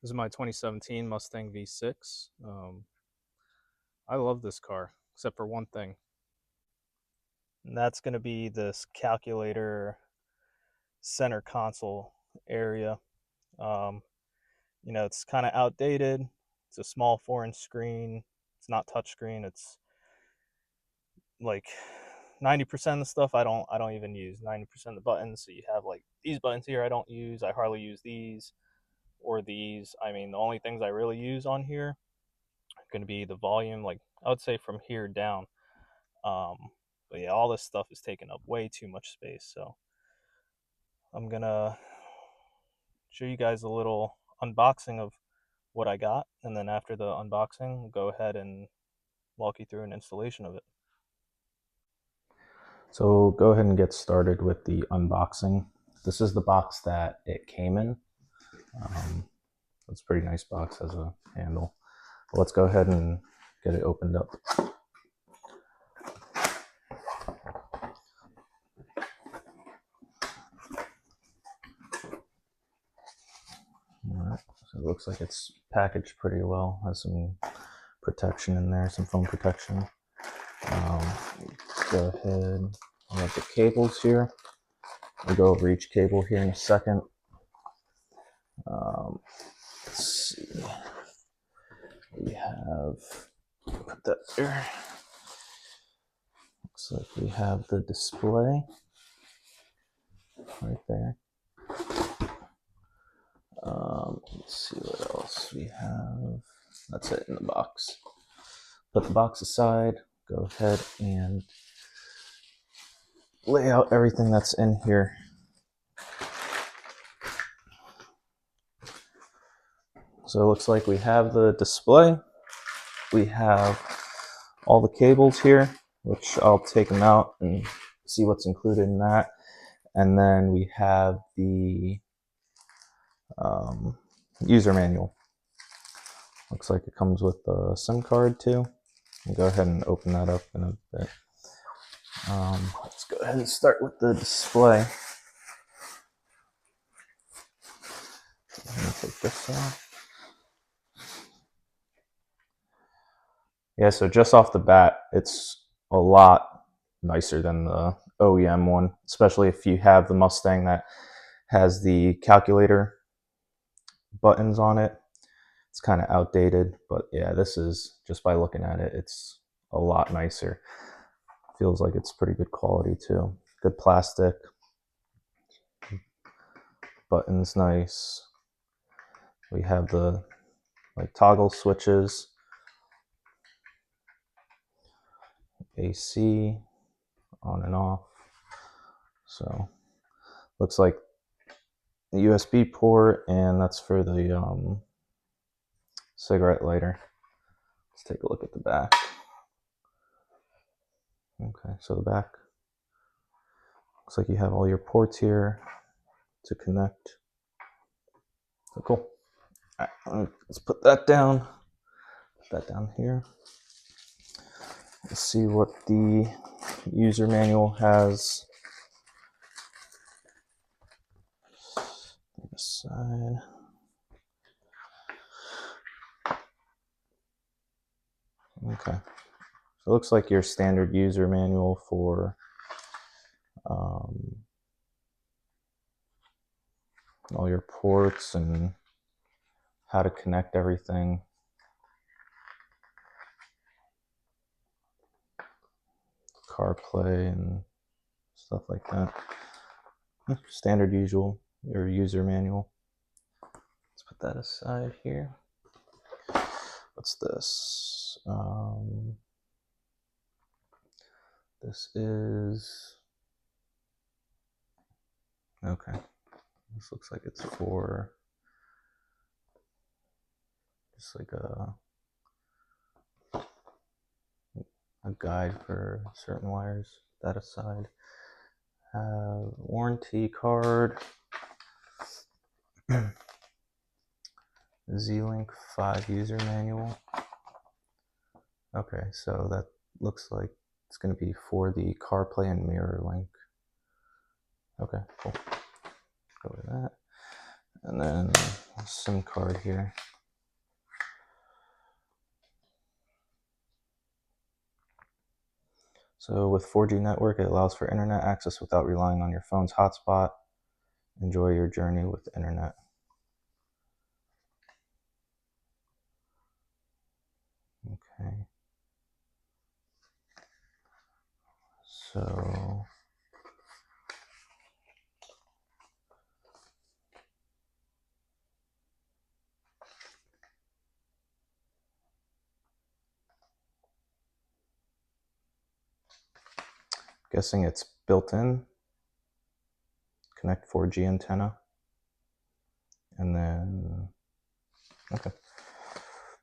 This is my 2017 Mustang V6. I love this car, except for one thing. And that's going to be this calculator center console area. It's kind of outdated. It's a small 4-inch screen. It's not touchscreen. It's like 90% of the stuff I don't even use. 90% of the buttons. So you have like these buttons here I don't use. I hardly use these or these. I mean, the only things I really use on here are going to be the volume, like I would say from here down. But yeah, all this stuff is taking up way too much space. So I'm gonna show you guys a little unboxing of what I got, and then after the unboxing, we'll go ahead and walk you through an installation of it. So go ahead and get started with the unboxing. This is the box that it came in. It's a pretty nice box, has a handle. But let's go ahead and get it opened up. Alright, so it looks like it's packaged pretty well. Has some protection in there, some foam protection. Go ahead. I have the cables here. We'll go over each cable here in a second. Let's see. We have, put that there. Looks like we have the display right there. Let's see what else we have. That's it in the box. Put the box aside. Go ahead and lay out everything that's in here. So it looks like we have the display. We have all the cables here, which I'll take them out and see what's included in that. And then we have the user manual. Looks like it comes with a SIM card too. I'll go ahead and open that up in a bit. Let's go ahead and start with the display. Let me take this off. Yeah, so just off the bat, it's a lot nicer than the OEM one, especially if you have the Mustang that has the calculator buttons on it. It's kind of outdated, but yeah, this is, just by looking at it, it's a lot nicer. Feels like it's pretty good quality too. Good plastic. Buttons nice. We have the like toggle switches. AC on and off. So looks like the USB port, and that's for the cigarette lighter. Let's take a look at the back. Okay, so the back looks like you have all your ports here to connect. So cool. All right, let's put that down. Put that down here. Let's see what the user manual has. This side. Okay. So it looks like your standard user manual for all your ports and how to connect everything. CarPlay and stuff like that. Standard usual, your user manual. Let's put that aside here. What's this? This is, okay. This looks like it's for just like a guide for certain wires. That aside, warranty card, Z-Link 5 user manual. Okay, so that looks like it's going to be for the CarPlay and mirror link. Okay, cool. Go with that. And then SIM card here. So with 4G network, it allows for internet access without relying on your phone's hotspot. Enjoy your journey with the internet. Okay. So guessing it's built in. Connect 4G antenna. And then, okay.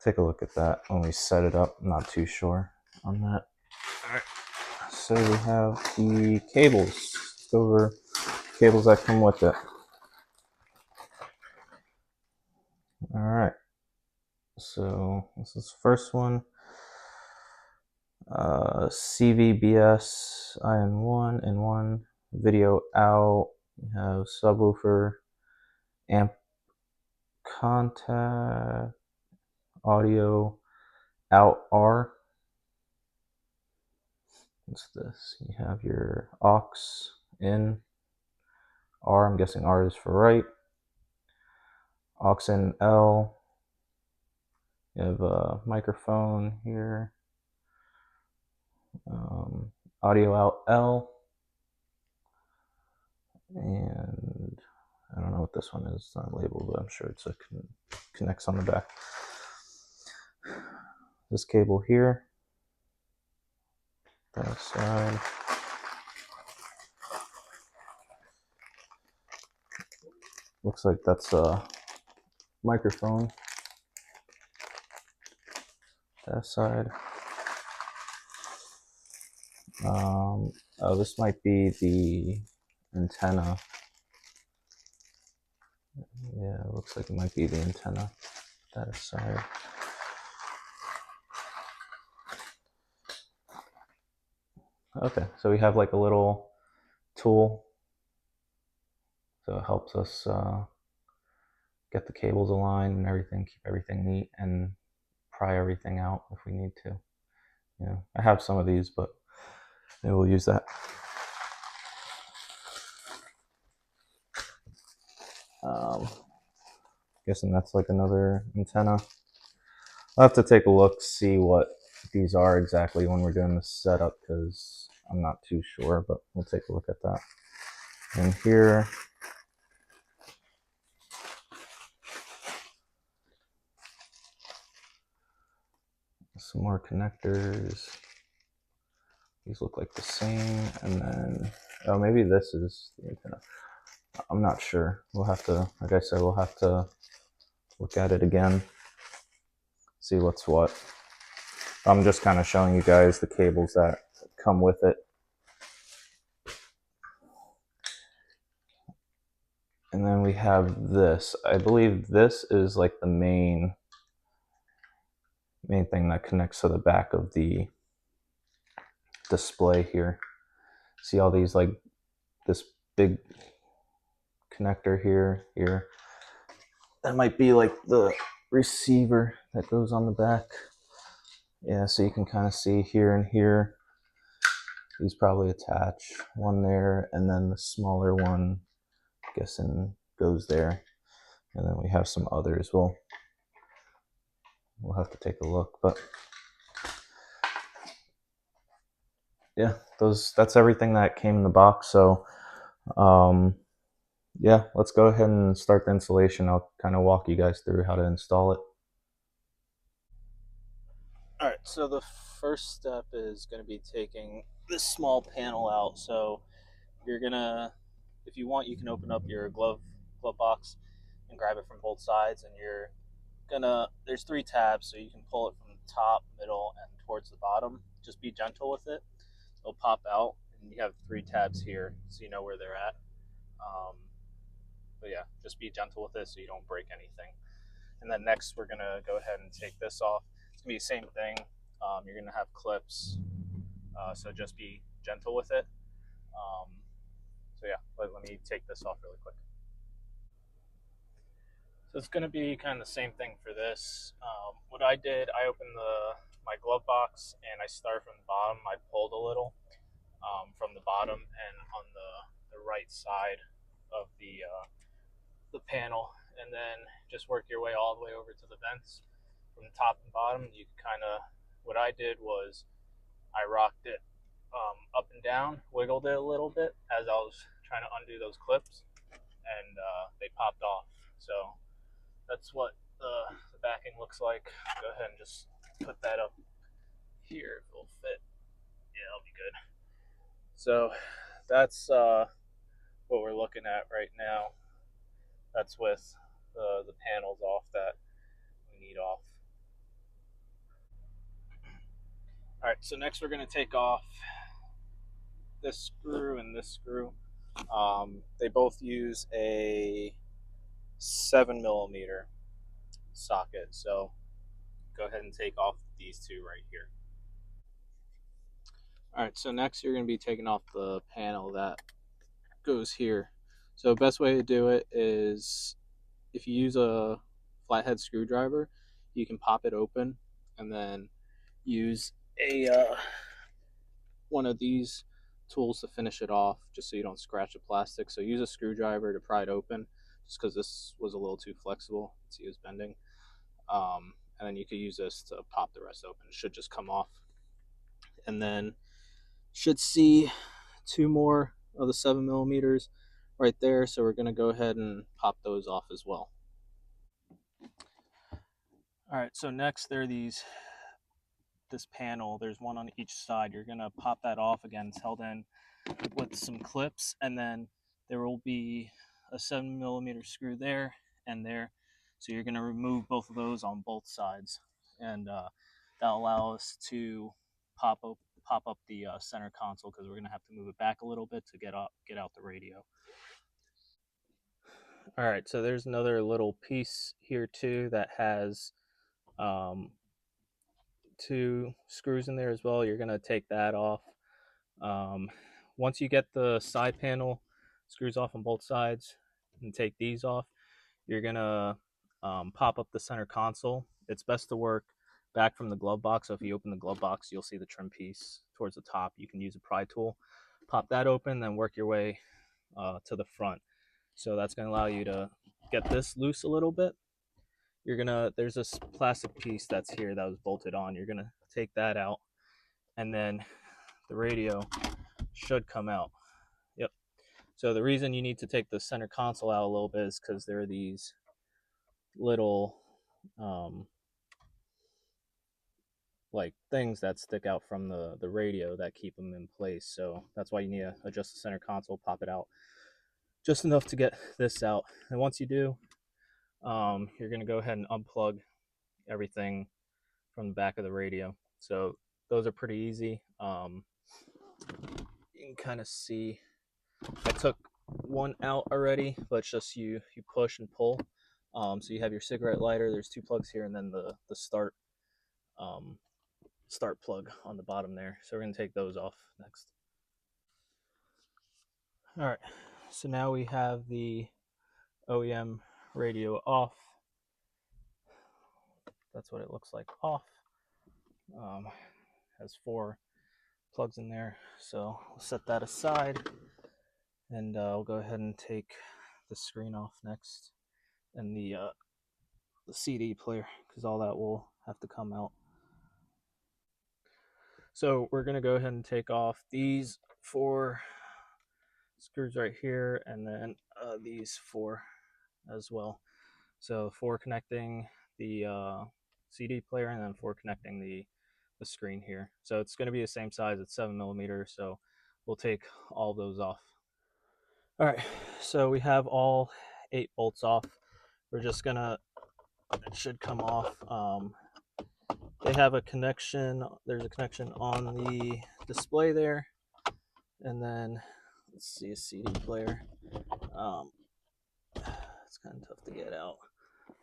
Take a look at that when we set it up. I'm not too sure on that. All right. So we have the cables. Let's go over cables that come with it. All right. So this is the first one. CVBS in one, video out. We have subwoofer, amp contact, audio out R. What's this? You have your aux in R. I'm guessing R is for right. Aux in L. You have a microphone here. Audio out L. And I don't know what this one is. It's not labeled, but I'm sure it's a connects on the back. This cable here. That side. Looks like that's a microphone. That side. Oh, this might be the antenna. Yeah, it looks like it might be the antenna. That side. Okay, so we have like a little tool. So it helps us get the cables aligned and everything, keep everything neat, and pry everything out if we need to. You know, I have some of these, but maybe we'll use that. Guessing that's like another antenna. I'll have to take a look, see what these are exactly when we're doing the setup, because I'm not too sure, but we'll take a look at that. And here, some more connectors. These look like the same, and then, oh, maybe this is the antenna. I'm not sure. We'll have to, like I said, we'll have to look at it again, see what's what. I'm just kind of showing you guys the cables that come with it. And then we have this. I believe this is like the main thing that connects to the back of the display here. See all these, like this big connector here. That might be like the receiver that goes on the back. Yeah, so you can kind of see here and here. These probably attach one there, and then the smaller one, I'm guessing, goes there. And then we have some others. We'll have to take a look, but yeah, that's everything that came in the box. So yeah, let's go ahead and start the installation. I'll kind of walk you guys through how to install it. All right, so the first step is going to be taking this small panel out. So you're gonna, if you want, you can open up your glove box and grab it from both sides, and you're gonna, there's 3 tabs, so you can pull it from the top, middle, and towards the bottom. Just be gentle with it. It'll pop out, and you have 3 tabs here, so you know where they're at. But yeah, just be gentle with it so you don't break anything. And then next, we're gonna go ahead and take this off. It's gonna be the same thing. You're gonna have clips, so just be gentle with it. So yeah, let me take this off really quick. So it's going to be kind of the same thing for this. What I did, I opened my glove box and I started from the bottom. I pulled a little from the bottom and on the right side of the panel, and then just work your way all the way over to the vents from the top and bottom. You kind of, what I did was I rocked it up and down, wiggled it a little bit as I was trying to undo those clips, and they popped off. So that's what the backing looks like. Go ahead and just put that up here if it'll fit. Yeah, it'll be good. So that's what we're looking at right now. That's with the panels off that we need off. All right, so next we're going to take off this screw and this screw. They both use a 7mm socket, so go ahead and take off these two right here. All right, so next you're going to be taking off the panel that goes here. So best way to do it is if you use a flathead screwdriver, you can pop it open and then use a one of these tools to finish it off, just so you don't scratch the plastic. So use a screwdriver to pry it open, just because this was a little too flexible. See, it was bending. And then you could use this to pop the rest open. It should just come off. And then should see two more of the 7mm right there. So we're going to go ahead and pop those off as well. All right, so next there are this panel. There's one on each side. You're going to pop that off. Again, it's held in with some clips, and then there will be a 7mm screw there and there. So you're going to remove both of those on both sides, and that'll allow us to pop up the center console, because we're going to have to move it back a little bit to get out the radio. All right, so there's another little piece here too that has two screws in there as well. You're going to take that off. Once you get the side panel screws off on both sides and take these off, you're going to pop up the center console. It's best to work back from the glove box. So if you open the glove box, you'll see the trim piece towards the top. You can use a pry tool, pop that open, then work your way to the front. So that's going to allow you to get this loose a little bit. There's this plastic piece that's here that was bolted on. You're going to take that out, and then the radio should come out. Yep. So the reason you need to take the center console out a little bit is because there are these little like things that stick out from the radio that keep them in place. So that's why you need to adjust the center console, pop it out just enough to get this out. And once you do, you're going to go ahead and unplug everything from the back of the radio. So those are pretty easy. You can kind of see I took one out already, but it's just you push and pull. So you have your cigarette lighter. There's two plugs here, and then the start plug on the bottom there. So we're going to take those off next. All right, so now we have the OEM radio off. That's what it looks like off. Has 4 plugs in there, so we'll set that aside, and I'll go ahead and take the screen off next, and the CD player, because all that will have to come out. So we're going to go ahead and take off these 4 screws right here, and then these 4 as well. So 4 connecting the CD player, and then 4 connecting the screen here. So it's going to be the same size. It's 7mm, so we'll take all those off. All right, so we have all 8 bolts off. We're just gonna, it should come off. They have a connection. There's a connection on the display there, and then let's see, a CD player. It's kind of tough to get out,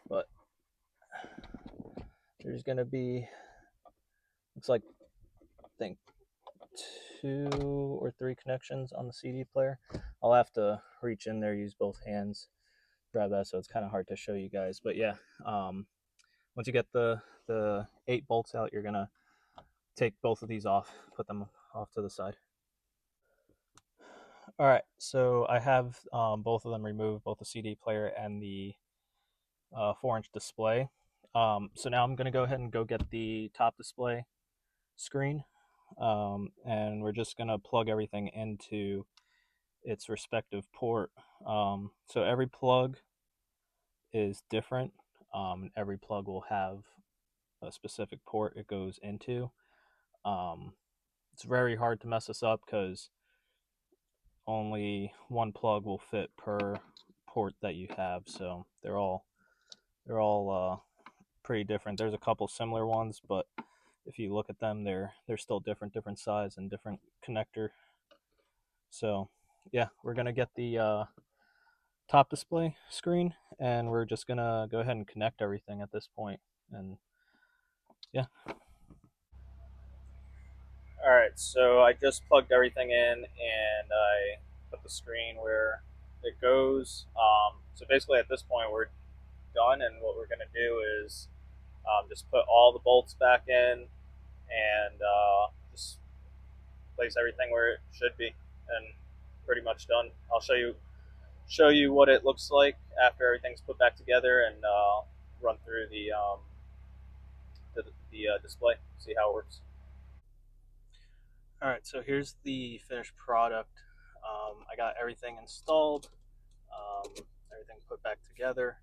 but there's gonna be, looks like, I think 2 or 3 connections on the CD player. I'll have to reach in there, use both hands grab that, so it's kind of hard to show you guys. But yeah, um, once you get the 8 bolts out, you're gonna take both of these off, put them off to the side. All right, so I have both of them removed, both the CD player and the 4-inch display. So now I'm gonna go ahead and go get the top display screen, and we're just gonna plug everything into its respective port. So every plug is different. Every plug will have a specific port it goes into. Um, it's very hard to mess this up because only one plug will fit per port that you have. So they're all pretty different. There's a couple similar ones, but if you look at them, they're still different size and different connector. So yeah, we're gonna get the top display screen, and we're just gonna go ahead and connect everything at this point. And yeah. All right, so I just plugged everything in, and I put the screen where it goes. So basically, at this point, we're done, and what we're gonna do is just put all the bolts back in, and just place everything where it should be, and pretty much done. I'll show you what it looks like after everything's put back together, and run through the display, see how it works. All right, so here's the finished product. I got everything installed, um, everything put back together,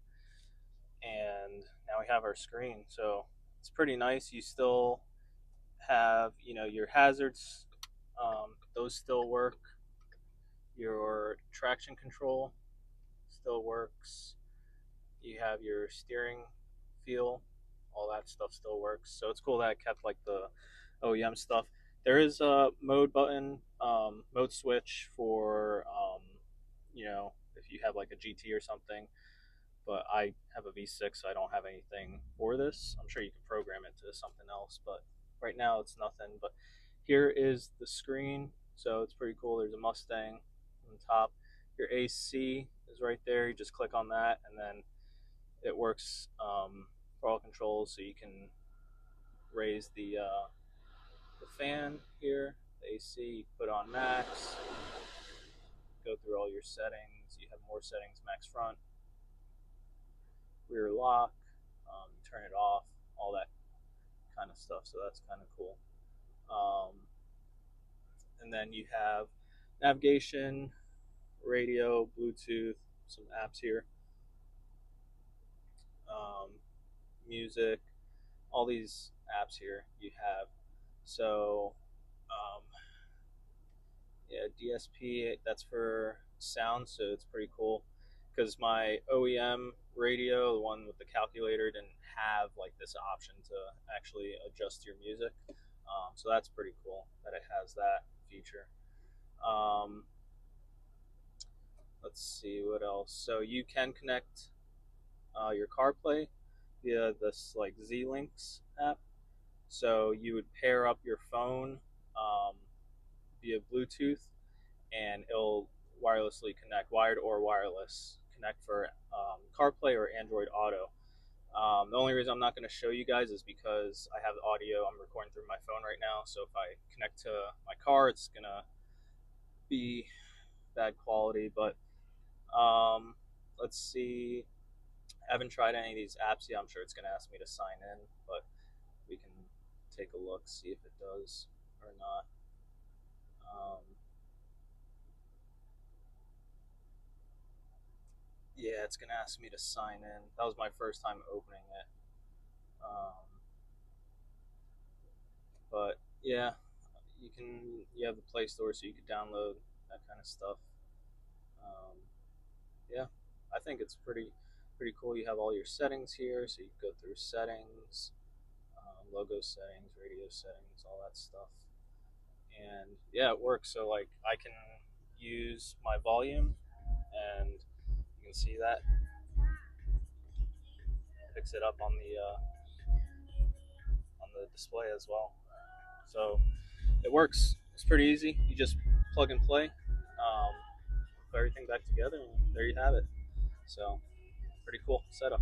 and now we have our screen. So it's pretty nice. You still have, your hazards; those still work. Your traction control still works. You have your steering feel, all that stuff still works. So it's cool that I kept like the OEM stuff. There is a mode button, mode switch for, if you have like a GT or something. But I have a V6, so I don't have anything for this. I'm sure you can program it to something else, but right now it's nothing. But here is the screen, so it's pretty cool. There's a Mustang on the top. Your AC is right there. You just click on that, and then it works for all controls. So you can raise the fan here, the AC. You put on max. Go through all your settings. You have more settings: max front, rear lock, turn it off, all that kind of stuff. So that's kind of cool. Um, and then you have navigation, radio, Bluetooth, some apps here, um, music, all these apps here you have. So um, yeah, DSP, that's for sound, so it's pretty cool. Because my OEM radio, the one with the calculator, didn't have like this option to actually adjust your music. So that's pretty cool that it has that feature. Um, let's see what else. So you can connect your CarPlay via this like Z-Links app. So you would pair up your phone via Bluetooth, and it'll wirelessly connect, wired or wireless, connect for CarPlay or Android Auto. The only reason I'm not going to show you guys is because I have audio. I'm recording through my phone right now, so if I connect to my car, it's going to be bad quality. But let's see. I haven't tried any of these apps yet. I'm sure it's going to ask me to sign in, but we can take a look, see if it does or not. Yeah, it's going to ask me to sign in. That was my first time opening it. But yeah, you have the Play Store, so you can download that kind of stuff. Um, yeah, I think it's pretty cool. You have all your settings here, so you can go through settings, logo settings, radio settings, all that stuff. And yeah, it works. So like I can use my volume, and you can see that picks it up on the display as well. So it works. It's pretty easy. You just plug and play, put everything back together, and there you have it. So Pretty cool setup.